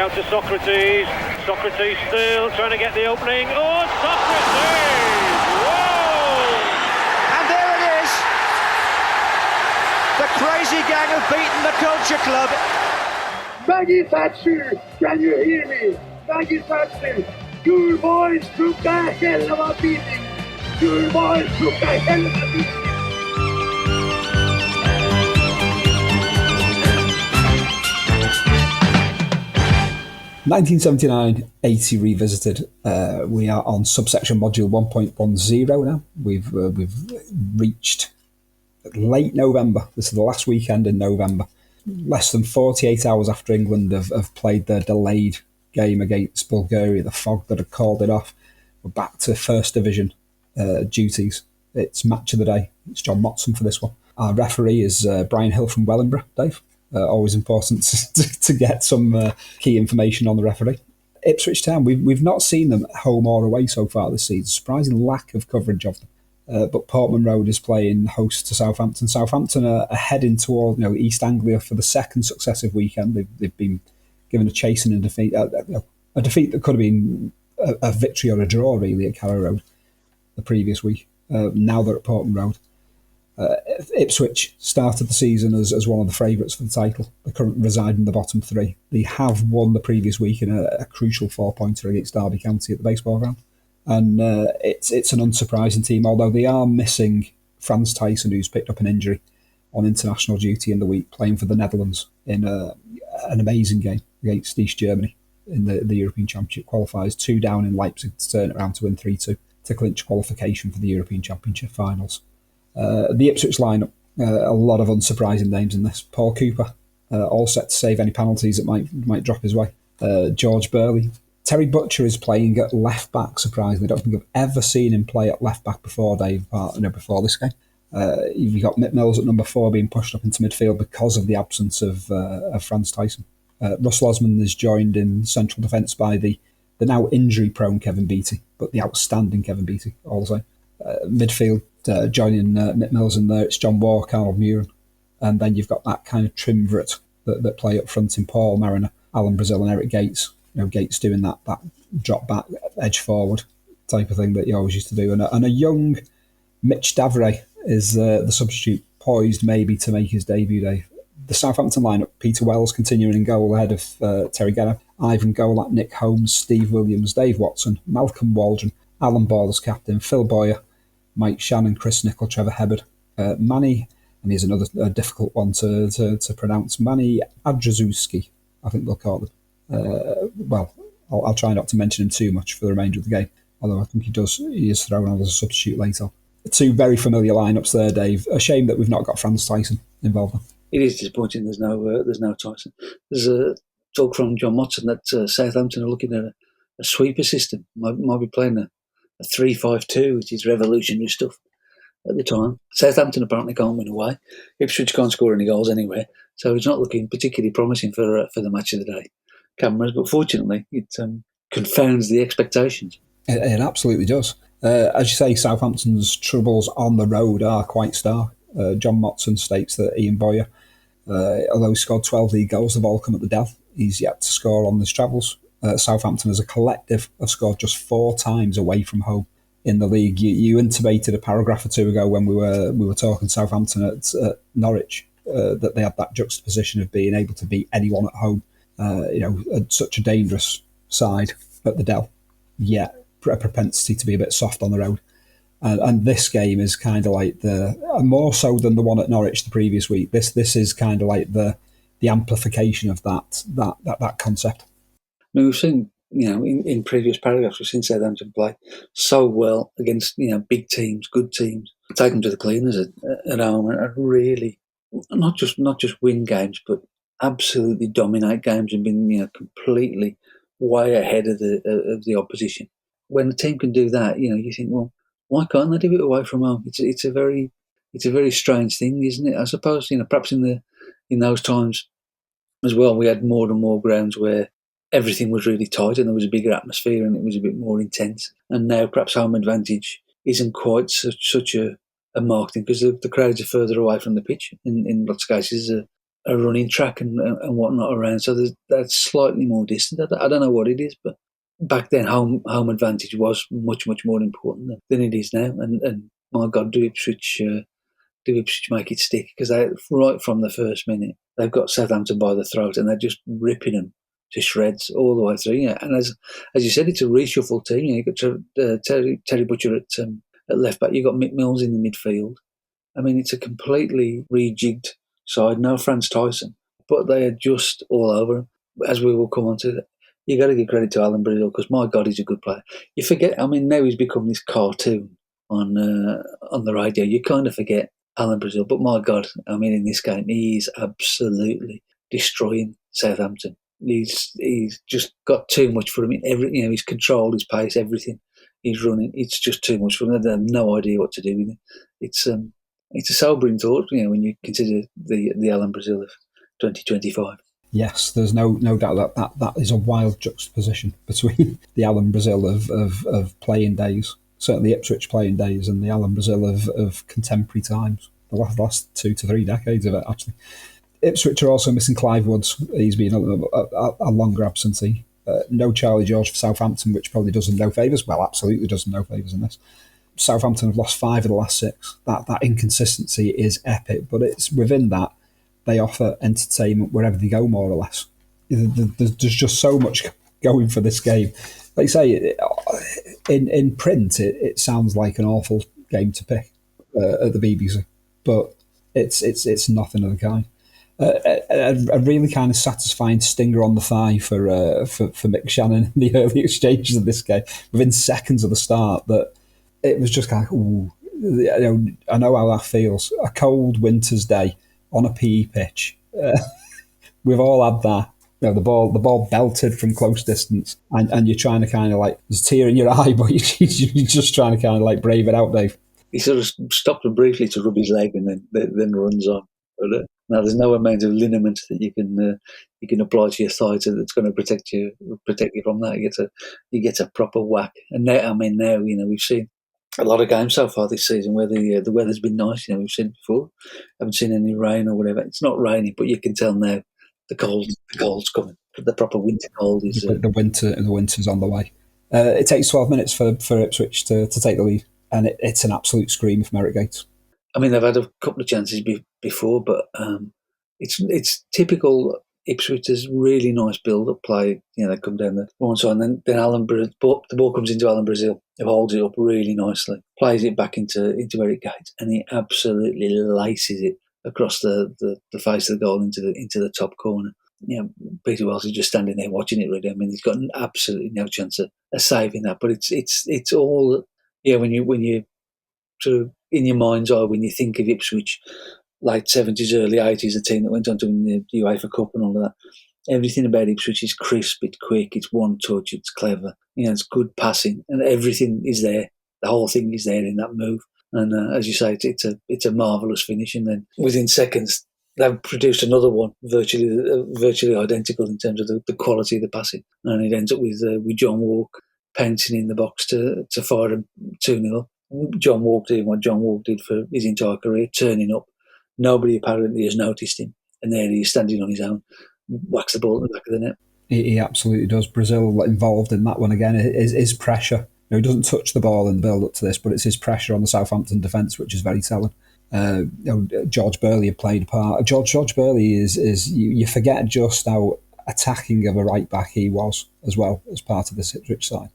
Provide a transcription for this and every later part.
out to Socrates. Socrates still trying to get the opening. Oh, Socrates! Whoa! And there it is. The crazy gang have beaten the Culture Club. Maggie Thatcher, can you hear me? Maggie Thatcher, your boys took the hell of a beating. Your boys took the hell of a beating. 1979-80 revisited. We are on subsection module 1.10 now. We've reached late November. This is the last weekend in November. Less than 48 hours after England have played their delayed game against Bulgaria, the fog that had called it off. We're back to First Division duties. It's match of the day. It's John Motson for this one. Our referee is Brian Hill from Wellingborough, Dave. Always important to get some key information on the referee. Ipswich Town, we've not seen them at home or away so far this season. Surprising lack of coverage of them. But Portman Road is playing host to Southampton. Southampton are heading toward East Anglia for the second successive weekend. They've been given a chasing and defeat, a defeat that could have been a victory or a draw really at Carrow Road the previous week. Now they're at Portman Road. Ipswich started the season as one of the favourites for the title. They currently reside in the bottom three. They have won the previous week in a crucial 4-pointer against Derby County at the baseball ground. And it's an unsurprising team, although they are missing Franz Tyson, who's picked up an injury on international duty in the week, playing for the Netherlands in an amazing game against East Germany in the European Championship qualifiers. 2 down in Leipzig to turn it around to win 3-2 to clinch qualification for the European Championship finals. The Ipswich lineup, a lot of unsurprising names in this. Paul Cooper, all set to save any penalties that might drop his way. George Burley. Terry Butcher is playing at left back, surprisingly. I don't think I've ever seen him play at left back before, Dave, before this game. You've got Mick Mills at number 4 being pushed up into midfield because of the absence of Franz Tyson. Russell Osmond is joined in central defence by the now injury-prone Kevin Beattie, but the outstanding Kevin Beattie, all the same. Midfield, joining Mick Mills in there, it's John Walker, Arnold Muren, and then you've got that kind of triumvirate that play up front in Paul Mariner, Alan Brazil and Eric Gates. Gates doing that drop back, edge forward type of thing that he always used to do. And a young Mitch Davray is the substitute, poised maybe to make his debut, Dave. The Southampton lineup, Peter Wells continuing in goal ahead of Terry Genner, Ivan Golak, Nick Holmes, Steve Williams, Dave Watson, Malcolm Waldron, Alan Ball as captain, Phil Boyer, Mike Shannon, Chris Nichol, Trevor Hebbard, Manny, and here's another difficult one to pronounce, Manny Adrzewski, I think they'll call him. I'll try not to mention him too much for the remainder of the game, although I think he is thrown on as a substitute later. 2 very familiar lineups there, Dave. A shame that we've not got Franz Tyson involved there. It is disappointing there's no Tyson. There's a talk from John Motson that Southampton are looking at a sweeper system. Might be playing a 3-5-2, which is revolutionary stuff at the time. Southampton apparently can't win away. Ipswich can't score any goals anywhere, so it's not looking particularly promising for the match of the day cameras, but fortunately it confounds the expectations. It absolutely does. As you say, Southampton's troubles on the road are quite stark. John Motson states that Ian Boyer, although he scored 12 league goals, they've all come at the Dell. He's yet to score on his travels. Southampton as a collective have scored just 4 times away from home in the league. You intimated a paragraph or 2 ago when we were talking Southampton at Norwich that they had that juxtaposition of being able to beat anyone at home. Such a dangerous side at the Dell, yet a propensity to be a bit soft on the road. And this game is kind of like more so than the one at Norwich the previous week. This is kind of like the amplification of that concept. I mean, we've seen, in previous paragraphs, we've seen Southampton play so well against, big teams, good teams, take them to the cleaners at home and really not just win games, but absolutely dominate games and been completely way ahead of the opposition. When a team can do that, you think, well, why can't they do it away from home? It's a very strange thing, isn't it? I suppose perhaps in those times as well, we had more and more grounds where everything was really tight and there was a bigger atmosphere and it was a bit more intense. And now perhaps home advantage isn't quite such a marked thing because the crowds are further away from the pitch in lots of cases. a running track and whatnot around, so that's slightly more distant. I don't know what it is, but back then home advantage was much more important than it is now. And my God, do Ipswich make it stick? Because right from the first minute they've got Southampton by the throat and they're just ripping them to shreds all the way through. Yeah, and as you said, it's a reshuffled team. You've got Terry Butcher at left back. You've got Mick Mills in the midfield. I mean, it's a completely rejigged side. No Franz Tyson, but they are just all over him. As we will come on to, you got to give credit to Alan Brazil because my God, he's a good player. You forget. I mean, now he's become this cartoon on the radio. You kind of forget Alan Brazil, but my God, I mean, in this game, he's absolutely destroying Southampton. He's just got too much for him in his control, his pace, everything. He's running. It's just too much for him. They have no idea what to do with him. It's a sobering thought, when you consider the Alan Brazil of 2025. Yes, there's no doubt that is a wild juxtaposition between the Alan Brazil of playing days, certainly Ipswich playing days, and the Alan Brazil of contemporary times, the last 2 to 3 decades of it, actually. Ipswich are also missing Clive Woods. He's been a longer absentee. No Charlie George for Southampton, which probably does them no favours. Well, absolutely does them no favours in this. Southampton have lost 5 of the last 6. That inconsistency is epic, but it's within that they offer entertainment wherever they go, more or less. There's just so much going for this game. Like I say, in print, it sounds like an awful game to pick at the BBC, but it's nothing of the kind. A really kind of satisfying stinger on the thigh for Mick Shannon in the early exchanges of this game, within seconds of the start, that it was just kind of, ooh, I know how that feels. A cold winter's day on a PE pitch. We've all had that. The ball belted from close distance, and you're trying to kind of there's a tear in your eye, but you're just trying to kind of brave it out, Dave. He sort of stopped briefly to rub his leg and then runs on. But now there's no amount of liniment that you can apply to your thigh that's going to protect you from that. You get a proper whack. And now we've seen a lot of games so far this season where the weather's been nice. We've seen it before. Haven't seen any rain or whatever. It's not raining, but you can tell now the cold's coming. The proper winter cold is. The winter's on the way. It takes 12 minutes for Ipswich to take the lead, and it's an absolute scream from Eric Gates. I mean, they've had a couple of chances before, but it's typical Ipswich. There's really nice build-up play. They come down the one side, and then the ball comes into Alan Brazil, who holds it up really nicely, plays it back into Eric Gates, and he absolutely laces it across the face of the goal into the top corner. Peter Wells is just standing there watching it. Really, I mean, he's got absolutely no chance of saving that. But it's all when you sort of in your mind's eye when you think of Ipswich, late 70s, early 80s, a team that went on to win the UEFA Cup and all of that. Everything about Ipswich is crisp, it's quick, it's one touch, it's clever. It's good passing, and everything is there. The whole thing is there in that move. And as you say, it's a marvellous finish. And then within seconds, they've produced another one, virtually identical in terms of the quality of the passing. And it ends up with John Walk pouncing in the box to fire them 2-0. John Walk did what John Walk did for his entire career, turning up. Nobody apparently has noticed him. And there he is standing on his own, whacks the ball at the back of the net. He absolutely does. Brazil involved in that one again. His pressure. He doesn't touch the ball in the build-up to this, but it's his pressure on the Southampton defence, which is very telling. George Burley had played a part. George Burley is you forget just how attacking of a right-back he was as well as part of the Ipswich side.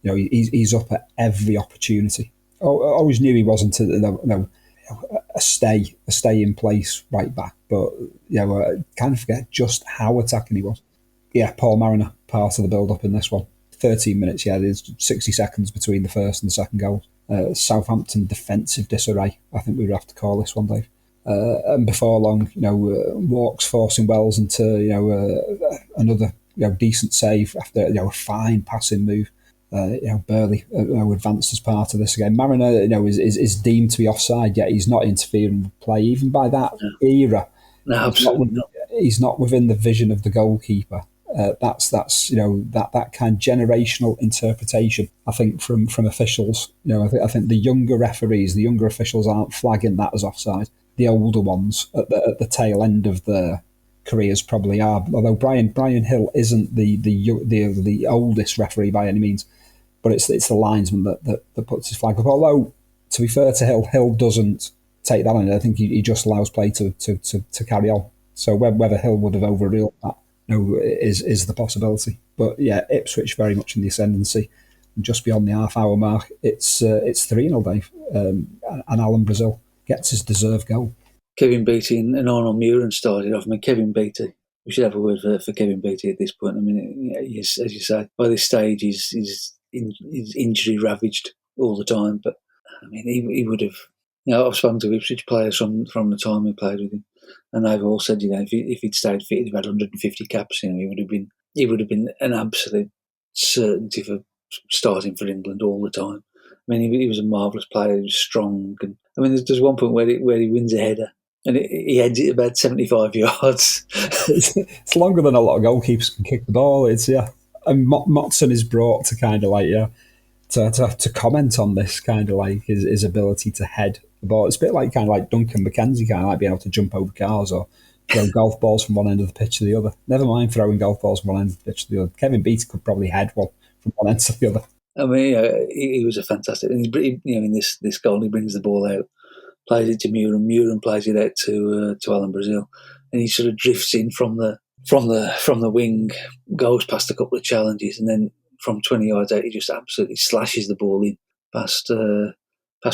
He's up at every opportunity. I always knew he wasn't a stay in place right back, but I kind of forget just how attacking he was. Yeah, Paul Mariner, part of the build-up in this one. 13 minutes, there's 60 seconds between the first and the second goal. Southampton defensive disarray, I think we would have to call this one, Dave. And before long, Walks forcing Wells into another decent save after a fine passing move. Burley advanced as part of this again. Mariner, is deemed to be offside, yet he's not interfering with play even by that era. No, absolutely not. He's not within the vision of the goalkeeper. That's that kind of generational interpretation, I think, from officials. I think the younger referees, the younger officials aren't flagging that as offside. the older ones at the tail end of their careers probably are. Although Brian Hill isn't the oldest referee by any means, but it's the linesman that puts his flag up. Although, to be fair to Hill, Hill doesn't take that on. I think he just allows play to carry on. So whether Hill would have overruled that, is the possibility. But yeah, Ipswich very much in the ascendancy. And just beyond the half-hour mark, it's 3-0, Dave. And Alan Brazil gets his deserved goal. Kevin Beattie and Arnold Muren started off. I mean, Kevin Beattie, we should have a word for Kevin Beattie at this point. I mean, as you say, by this stage, he's injury ravaged all the time. But I mean, he would have. I've spoken to Ipswich players from the time we played with him, and they've all said, if he'd stayed fit, he'd have had 150 caps. He would have been an absolute certainty for starting for England all the time. I mean, he was a marvellous player. He was strong, and I mean, there's one point where he wins a header, and he heads it about 75 yards. It's longer than a lot of goalkeepers can kick the ball. It's and Motson is brought to kind of like to comment on this, kind of like his ability to head the ball. It's a bit like kind of like Duncan McKenzie, kind of like being able to jump over cars or throw golf balls from one end of the pitch to the other. Never mind throwing golf balls from one end of the pitch to the other. Kevin Beattie could probably head one from one end to the other. I mean, he was a fantastic. And in this goal, he brings the ball out, plays it to Muren. Muren plays it out to Alan Brazil, and he sort of drifts in from the wing, goes past a couple of challenges, and then from 20 yards out, he just absolutely slashes the ball in past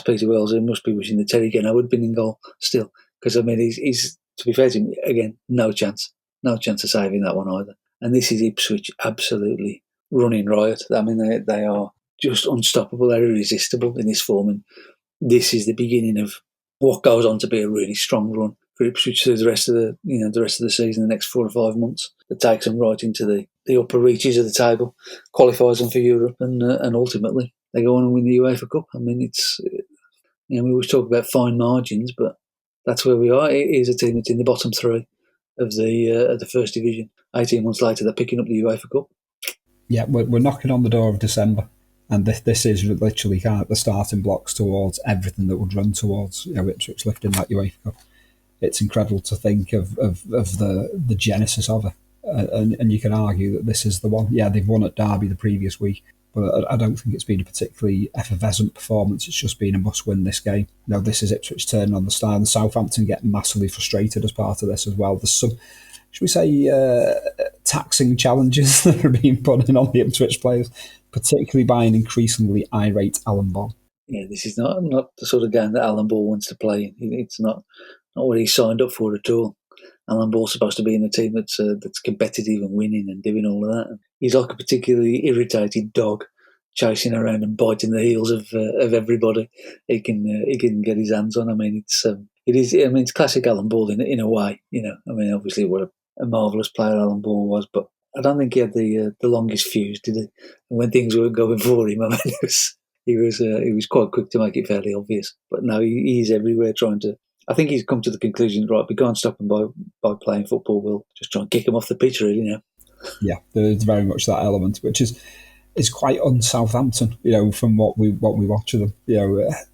Peter Wells. He must be wishing the Terry again. I would have been in goal still, because I mean, he's to be fair to him again, no chance of saving that one either. And this is Ipswich absolutely running riot. I mean, they are just unstoppable. They're irresistible in this form, and this is the beginning of what goes on to be a really strong run for Ipswich through the rest of the season, the next 4 or 5 months. That takes them right into the upper reaches of the table, qualifies them for Europe, and ultimately they go on and win the UEFA Cup. I mean, it's we always talk about fine margins, but that's where we are. It is a team that's in the bottom 3 of the first division. 18 months later, they're picking up the UEFA Cup. Yeah, we're knocking on the door of December, and this is literally kind of the starting blocks towards everything that would run towards Ipswich lifting that UEFA Cup. It's incredible to think of the genesis of it, and you can argue that this is the one. Yeah, they've won at Derby the previous week, but I don't think it's been a particularly effervescent performance. It's just been a must-win this game. This is Ipswich turning on the star, and Southampton get massively frustrated as part of this as well. There's some, should we say, taxing challenges that are being put in on the Ipswich players, particularly by an increasingly irate Alan Ball. Yeah, this is not the sort of game that Alan Ball wants to play in. It's not what he signed up for at all. Alan Ball's supposed to be in a team that's competitive and winning and doing all of that. And he's like a particularly irritated dog, chasing around and biting the heels of everybody he can get his hands on. I mean, it's classic Alan Ball in a way. I mean, obviously what a marvellous player Alan Ball was, but I don't think he had the longest fuse, did he? And when things weren't going for him, I mean, he was quite quick to make it fairly obvious. But no, he's everywhere trying to. I think he's come to the conclusion, right, we can't stop him by playing football. We'll just try and kick him off the pitch, really, now. Yeah, there's very much that element, which is quite un-Southampton, from what we watch of them.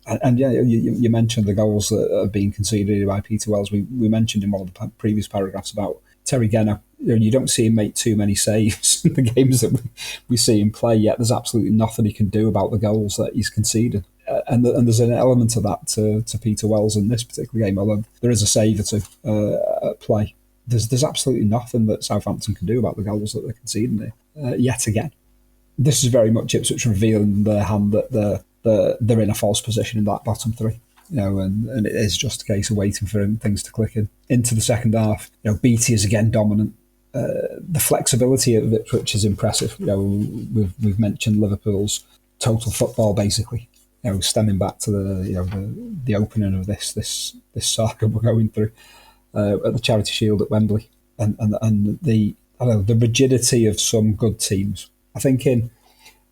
And yeah, you mentioned the goals that are being conceded by Peter Wells. We mentioned in one of the previous paragraphs about Terry Genner. You don't see him make too many saves in the games that we see him play, yet there's absolutely nothing he can do about the goals that he's conceded. And there's an element of that to Peter Wells in this particular game, although there is a save or two at play. There's absolutely nothing that Southampton can do about the goals that they're conceding there, yet again. This is very much Ipswich revealing their hand that they're in a false position in that bottom 3. And it is just a case of waiting for things to click in. Into the second half, Beattie is again dominant. The flexibility of Ipswich is impressive. We've mentioned Liverpool's total football, basically. Stemming back to the opening of this saga we're going through at the Charity Shield at Wembley, and the rigidity of some good teams. I think and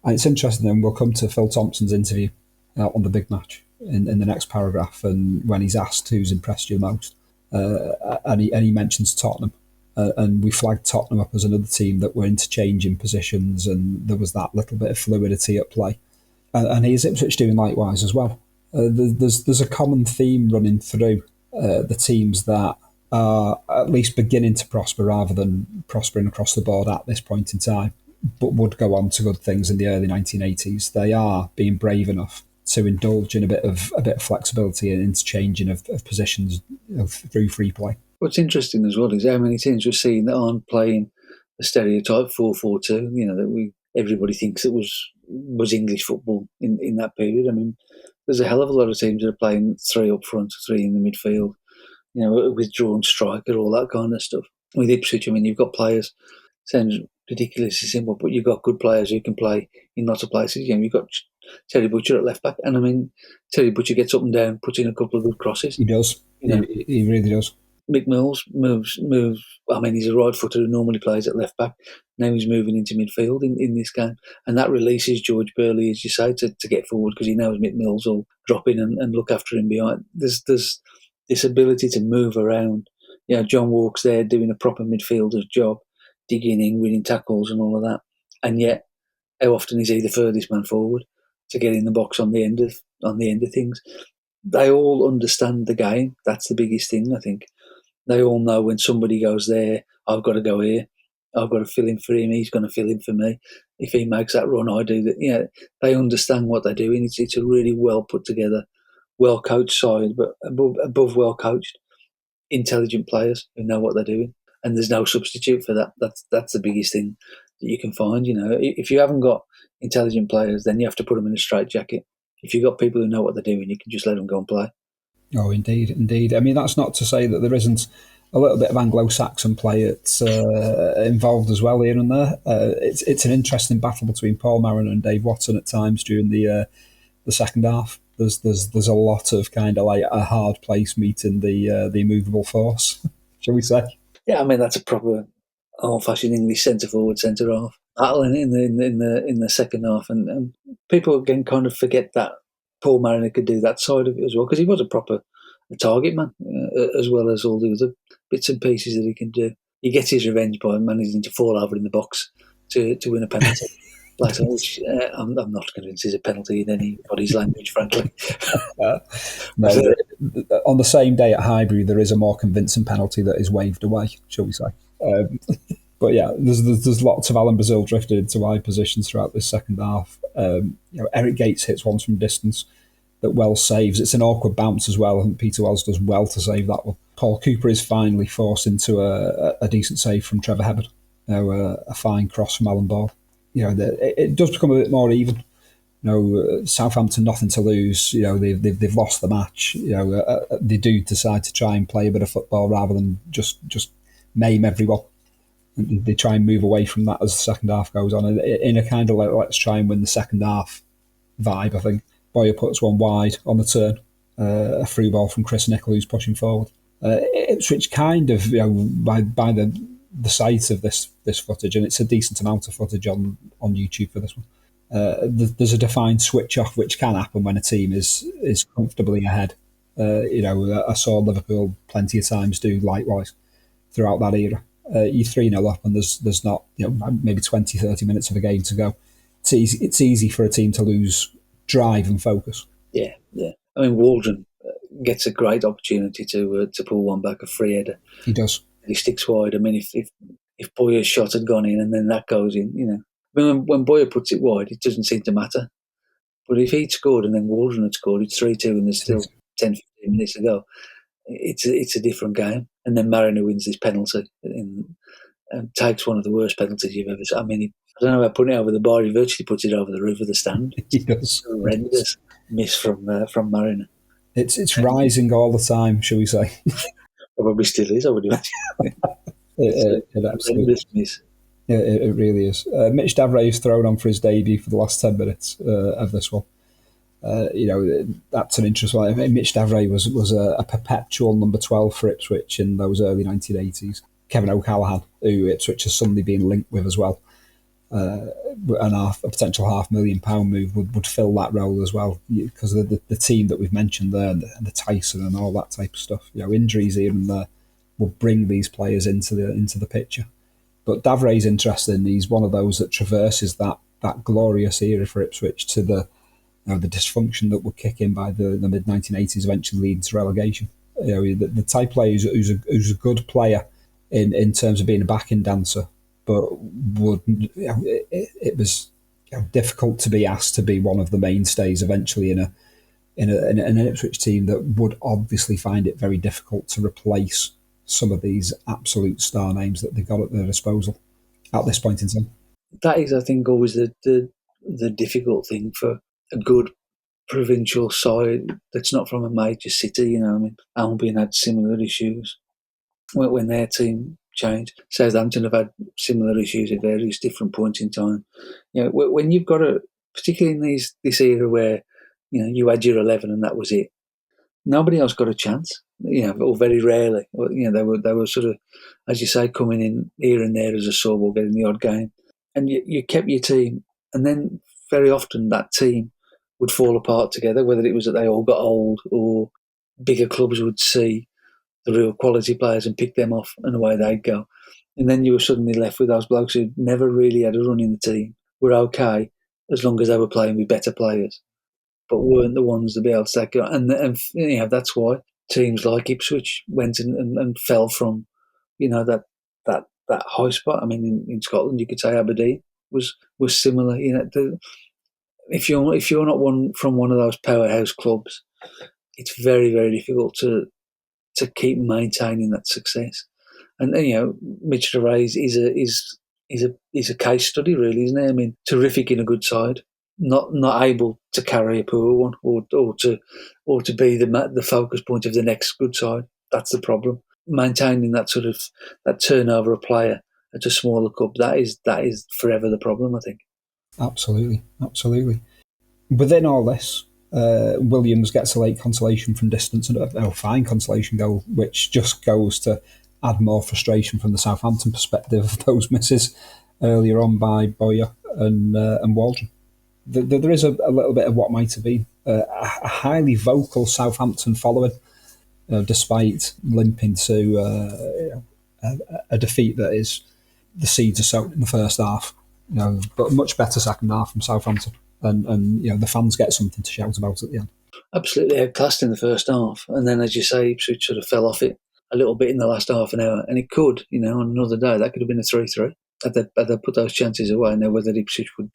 it's interesting. And we'll come to Phil Thompson's interview on the big match in the next paragraph, and when he's asked who's impressed you most, and he mentions Tottenham, and we flagged Tottenham up as another team that were interchanging positions, and there was that little bit of fluidity at play. And here's Ipswich doing likewise as well. There's a common theme running through the teams that are at least beginning to prosper rather than prospering across the board at this point in time, but would go on to good things in the early 1980s. They are being brave enough to indulge in a bit of flexibility and interchanging of positions through free play. What's interesting as well is how many teams we're seeing that aren't playing the stereotype 4-4-2. That everybody thinks it was English football in that period. I mean, there's a hell of a lot of teams that are playing 3 up front, 3 in the midfield. A withdrawn striker, all that kind of stuff. With Ipswich, I mean, you've got players. Sounds ridiculously simple, but you've got good players who can play in lots of places. You've got Terry Butcher at left back, and I mean, Terry Butcher gets up and down, puts in a couple of good crosses. He does. He really does. Mick Mills moves. I mean, he's a right footer who normally plays at left back. Now he's moving into midfield in this game, and that releases George Burley, as you say, to get forward because he knows Mick Mills will drop in and look after him behind. There's this ability to move around. John Walk's there doing a proper midfielder's job, digging in, winning tackles and all of that. And yet, how often is he the furthest man forward to get in the box on the end of things? They all understand the game. That's the biggest thing, I think. They all know when somebody goes there, I've got to go here. I've got to fill in for him. He's going to fill in for me. If he makes that run, I do that. They understand what they're doing. It's a really well put together, well coached side, but above well coached, intelligent players who know what they're doing. And there's no substitute for that. That's the biggest thing that you can find. If you haven't got intelligent players, then you have to put them in a straitjacket. If you've got people who know what they're doing, you can just let them go and play. Oh, indeed. I mean, that's not to say that there isn't a little bit of Anglo-Saxon play involved as well here and there. It's an interesting battle between Paul Mariner and Dave Watson at times during the second half. There's a lot of kind of like a hard place meeting the immovable force, shall we say? Yeah, I mean that's a proper old-fashioned English centre forward, centre half battle in the second half, and people again kind of forget that Paul Mariner could do that side of it as well because he was a proper target man as well as all the other bits and pieces that he can do. He gets his revenge by managing to fall over in the box to win a penalty. Which I'm not convinced is a penalty in anybody's language, frankly. No, on the same day at Highbury, there is a more convincing penalty that is waved away, shall we say. But yeah, there's lots of Alan Brazil drifted into wide positions throughout this second half. Eric Gates hits one from distance that Wells saves. It's an awkward bounce as well. I think Peter Wells does well to save that one. Paul Cooper is finally forced into a decent save from Trevor Hebbard. A fine cross from Alan Ball. It does become a bit more even. Southampton nothing to lose. They've lost the match. They do decide to try and play a bit of football rather than just maim everyone. They try and move away from that as the second half goes on. In a kind of like let's try and win the second half vibe, I think Boyer puts one wide on the turn, a through ball from Chris Nicholl who's pushing forward. Ipswich kind of by the sight of this footage, and it's a decent amount of footage on YouTube for this one. There's a defined switch off which can happen when a team is comfortably ahead. I saw Liverpool plenty of times do likewise throughout that era. You're 3-0 up and there's not maybe 20-30 minutes of a game to go. It's easy for a team to lose drive and focus. Yeah. I mean, Waldron gets a great opportunity to pull one back, a free header. He does. He sticks wide. I mean, if Boyer's shot had gone in and then that goes in, I mean, when Boyer puts it wide, it doesn't seem to matter. But if he'd scored and then Waldron had scored, it's 3-2 and there's still 10-15 minutes to go. It's a different game. And then Mariner wins this penalty and takes one of the worst penalties you've ever seen. I mean, I don't know about putting it over the bar. He virtually puts it over the roof of the stand. He does. Horrendous miss from Mariner. It's rising all the time, shall we say? Probably still is, I would imagine. It absolutely miss. Yeah, it really is. Mitch Davray is thrown on for his debut for the last 10 minutes of this one. That's an interesting one. I mean, Mitch Davray was a perpetual number 12 for Ipswich in those early 1980s. Kevin O'Callaghan, who Ipswich has suddenly been linked with as well, and a potential £500,000 move would fill that role as well because of the team that we've mentioned there and the Tyson and all that type of stuff. Injuries here and there will bring these players into the picture. But Davray's interesting. He's one of those that traverses that glorious era for Ipswich to the dysfunction that would kick in by the mid-1980s, eventually leading to relegation. The type of player who's a good player in terms of being a backing dancer, but it was difficult to be asked to be one of the mainstays eventually in an Ipswich team that would obviously find it very difficult to replace some of these absolute star names that they've got at their disposal at this point in time. That is, I think, always the difficult thing for a good provincial side that's not from a major city. Albion had similar issues when their team changed. Southampton have had similar issues at various different points in time. When you've got particularly in this era where you had your 11 and that was it. Nobody else got a chance, or very rarely. They were sort of, as you say, coming in here and there as a sub or getting the odd game. And you kept your team, and then very often that team would fall apart together, whether it was that they all got old or bigger clubs would see the real quality players and pick them off, and away they'd go. And then you were suddenly left with those blokes who never really had a run in the team, were okay as long as they were playing with better players, but weren't the ones to be able to take it. And that's why teams like Ipswich went and fell from, that high spot. I mean, in Scotland, you could say Aberdeen was similar. If you're not from one of those powerhouse clubs, it's very, very difficult to keep maintaining that success. And Mitch Rays is a case study, really, isn't it? I mean, terrific in a good side, not able to carry a poor one, or to be the focus point of the next good side. That's the problem. Maintaining that sort of that turnover of player at a smaller club, that is forever the problem, I think. Absolutely. Within all this, Williams gets a late consolation from distance and a fine consolation goal, which just goes to add more frustration from the Southampton perspective of those misses earlier on by Boyer and Waldron. There is a little bit of what might have been a highly vocal Southampton following, despite limping to a defeat that is the seeds are sown in the first half. But much better second half from Southampton, and the fans get something to shout about at the end. Absolutely outclassed in the first half, and then, as you say, Ipswich sort of fell off it a little bit in the last half an hour, and it could, on another day, that could have been a 3-3 had they put those chances away. Now, whether Ipswich would,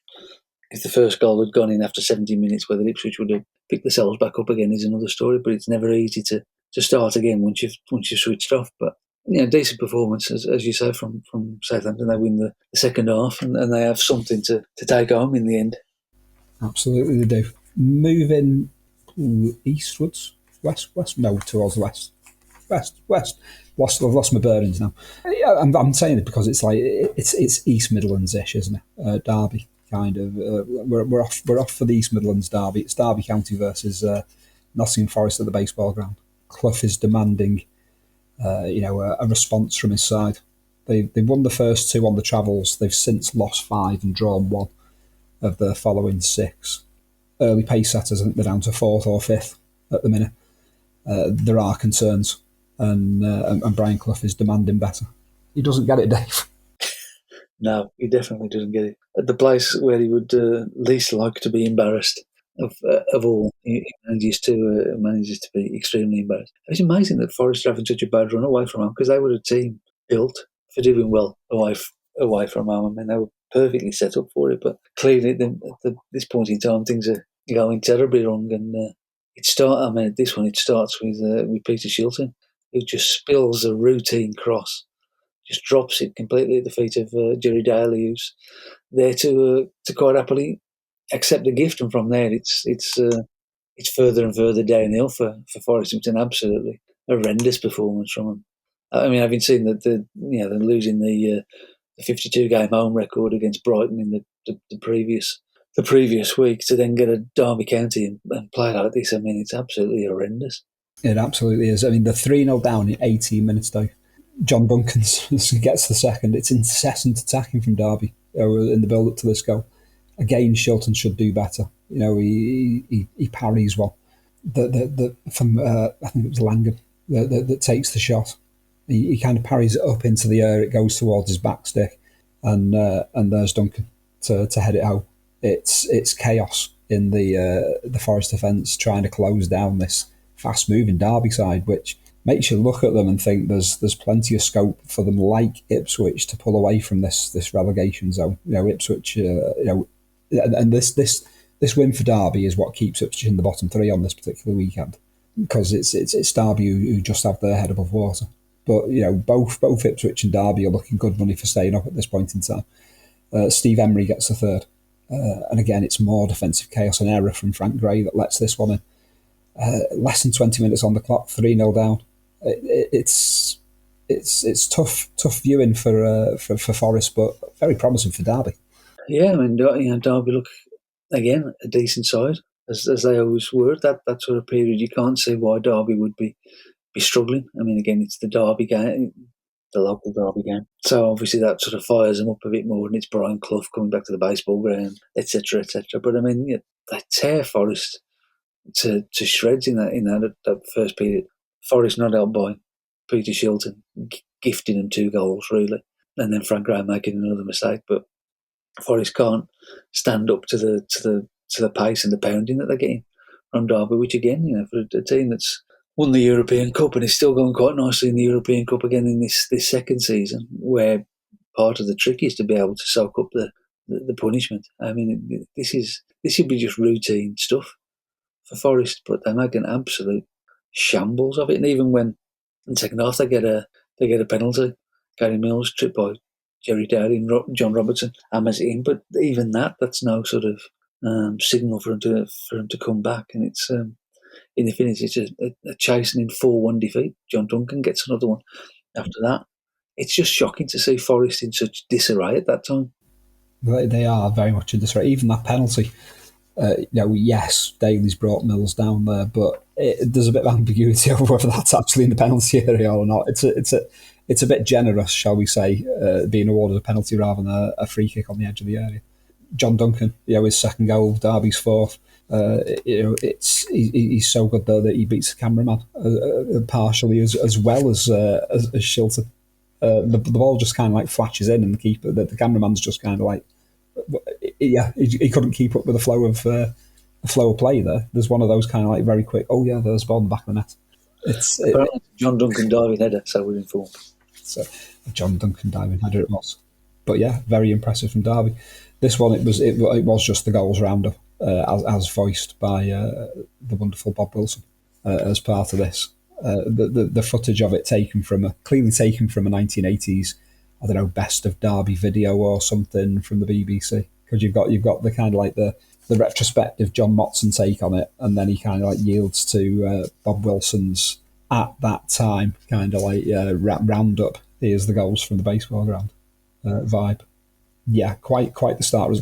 if the first goal had gone in after 70 minutes, whether Ipswich would have picked themselves back up again is another story. But it's never easy to start again once you've switched off. But decent performance, as you say, from Southampton. They win the second half, and they have something to take home in the end. Absolutely, they do. Moving eastwards, west, no, towards the west. I've lost my bearings now. Yeah, I'm saying it because it's like it's East Midlands-ish, isn't it? Derby, kind of. We're off for the East Midlands derby. It's Derby County versus Nottingham Forest at the baseball ground. Clough is demanding, a response from his side. They won the first two on the travels. They've since lost 5 and drawn 1 of their following 6. Early pace setters, I think they're down to 4th or 5th at the minute. There are concerns, and Brian Clough is demanding better. He doesn't get it, Dave. No, he definitely doesn't get it. At the place where he would least like to be embarrassed of all, he manages to be extremely embarrassed. It's amazing that Forest are having such a bad run away from home, because they were a team built for doing well away from home. I mean, they were perfectly set up for it, but clearly at this point in time, things are going terribly wrong. And it starts with Peter Shilton, who just spills a routine cross, just drops it completely at the feet of Jerry Daly, who's there to quite happily accept the gift. And from there, it's further and further downhill for Forest. It's an absolutely horrendous performance from them. I mean, having seen that they're losing the 52-game home record against Brighton in the previous week, to then get a Derby County and play like this, I mean, it's absolutely horrendous. It absolutely is. I mean, they're 3-0 down in 18 minutes, though. John Duncan gets the second. It's incessant attacking from Derby in the build-up to this goal. Again, Shilton should do better. He parries well. From I think it was Langan that takes the shot. He kind of parries it up into the air. It goes towards his back stick, and there's Duncan to head it home. It's chaos in the Forest defence, trying to close down this fast-moving Derby side, which makes you look at them and think there's plenty of scope for them, like Ipswich, to pull away from this relegation zone. Ipswich, and this win for Derby is what keeps Ipswich in the bottom three on this particular weekend, because it's Derby who just have their head above water. But both Ipswich and Derby are looking good money for staying up at this point in time. Steve Emery gets the third, and again it's more defensive chaos and error from Frank Gray that lets this one in. Less than 20 minutes on the clock, 3-0 down. It's tough viewing for Forest, but very promising for Derby. Yeah, I mean, Derby look again a decent side as they always were. That sort of period, you can't see why Derby would be struggling. I mean, again, it's the Derby game, the local Derby game, so obviously that sort of fires them up a bit more. And it's Brian Clough coming back to the baseball ground, etc., etc. But I mean, they tear Forest to shreds in that first period. Forest not helped by Peter Shilton gifting them 2 goals really, and then Frank Graham making another mistake. But Forest can't stand up to the pace and the pounding that they're getting from Derby, which again, for a team that's won the European Cup and is still going quite nicely in the European Cup again in this second season, where part of the trick is to be able to soak up the punishment. I mean, this should be just routine stuff for Forest, but they make an absolute shambles of it. And even when in the second half they get a penalty, Gary Mills tripped by Jerry Dowdy and John Robertson hammers it in. But even that's no sort of signal for him to come back. And it's in the finish, it's a chastening 4-1 defeat. John Duncan gets another one after that. It's just shocking to see Forest in such disarray at that time. They are very much in disarray. Even that penalty. Yes, Daly's brought Mills down there, but there's a bit of ambiguity over whether that's actually in the penalty area or not. It's a bit generous, shall we say, being awarded a penalty rather than a free kick on the edge of the area. John Duncan, his second goal, Derby's fourth. He's so good though that he beats the cameraman partially as well as Shilton. The ball just kind of like flashes in, and the keeper, the cameraman's just kind of like. Yeah, he couldn't keep up with the flow of play there. There's one of those kind of like very quick, oh yeah, there's a ball in the back of the net. John Duncan diving header, so we're informed. So a John Duncan diving header it was. But yeah, very impressive from Derby. This one, it was just the goals roundup as voiced by the wonderful Bob Wilson as part of this. The footage of it clearly taken from a 1980s, I don't know, best of Derby video or something from the BBC, because you've got the kind of like the retrospective John Motson take on it, and then he kind of like yields to Bob Wilson's at that time kind of like roundup. Here's the goals from the baseball ground vibe. Yeah, quite the start.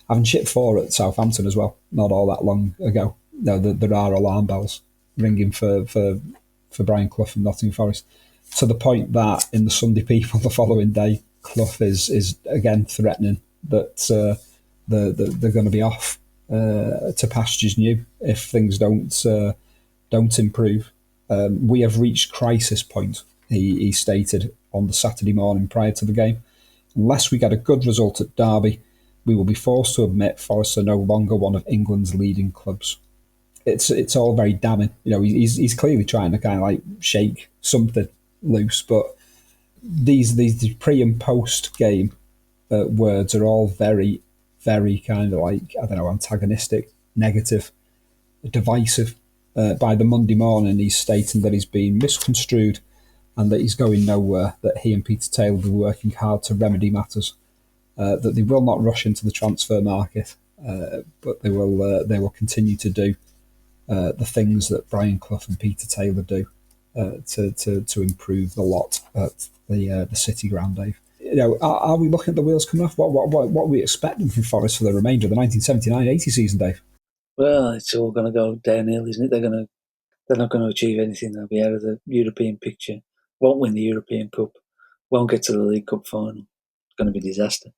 Having shipped 4 at Southampton as well, not all that long ago. No, there are alarm bells ringing for Brian Clough and Nottingham Forest. To the point that in the Sunday People the following day, Clough is again threatening that they're going to be off to pastures new if things don't improve. We have reached crisis point, he stated on the Saturday morning prior to the game. Unless we get a good result at Derby, we will be forced to admit Forest are no longer one of England's leading clubs. It's all very damning. He's clearly trying to kind of like shake something loose, but these pre and post game words are all very, very kind of like, I don't know, antagonistic, negative, divisive. By the Monday morning, he's stating that he's been misconstrued and that he's going nowhere, that he and Peter Taylor will be working hard to remedy matters, that they will not rush into the transfer market, but they will continue to do the things that Brian Clough and Peter Taylor do to improve the lot at the City ground, Dave. Are we looking at the wheels coming off? What are we expecting from Forest for the remainder of the 1979-80 season, Dave? Well, it's all going to go downhill, isn't it? They're not going to achieve anything. They'll be out of the European picture. Won't win the European Cup. Won't get to the League Cup final. It's going to be disaster.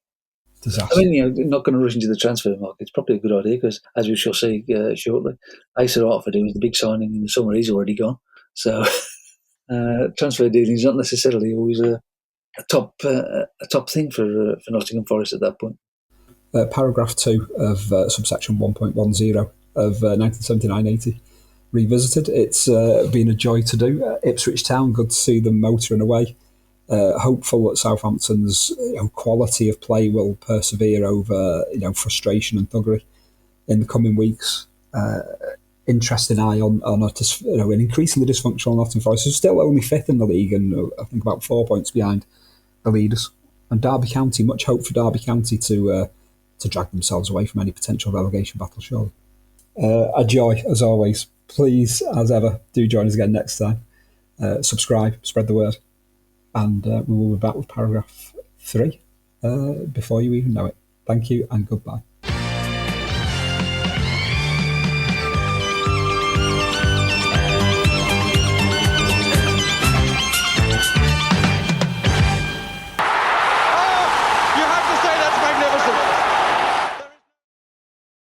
I mean, not going to rush into the transfer market. It's probably a good idea because, as we shall see shortly, Asa Hartford, who was the big signing in the summer, he's already gone. So transfer dealing is not necessarily always a top thing for Nottingham Forest at that point. Paragraph 2 of subsection 1.10 of 1979-80 revisited. It's been a joy to do. Ipswich Town, good to see them motoring away. Hopeful that Southampton's quality of play will persevere over frustration and thuggery in the coming weeks. Interesting eye on an increasingly dysfunctional Nottingham Forest, who's still only fifth in the league and I think about 4 points behind the leaders. And Derby County, much hope for Derby County to drag themselves away from any potential relegation battle, surely. A joy, as always. Please, as ever, do join us again next time. Subscribe, spread the word. And we will be back with paragraph 3 before you even know it. Thank you and goodbye.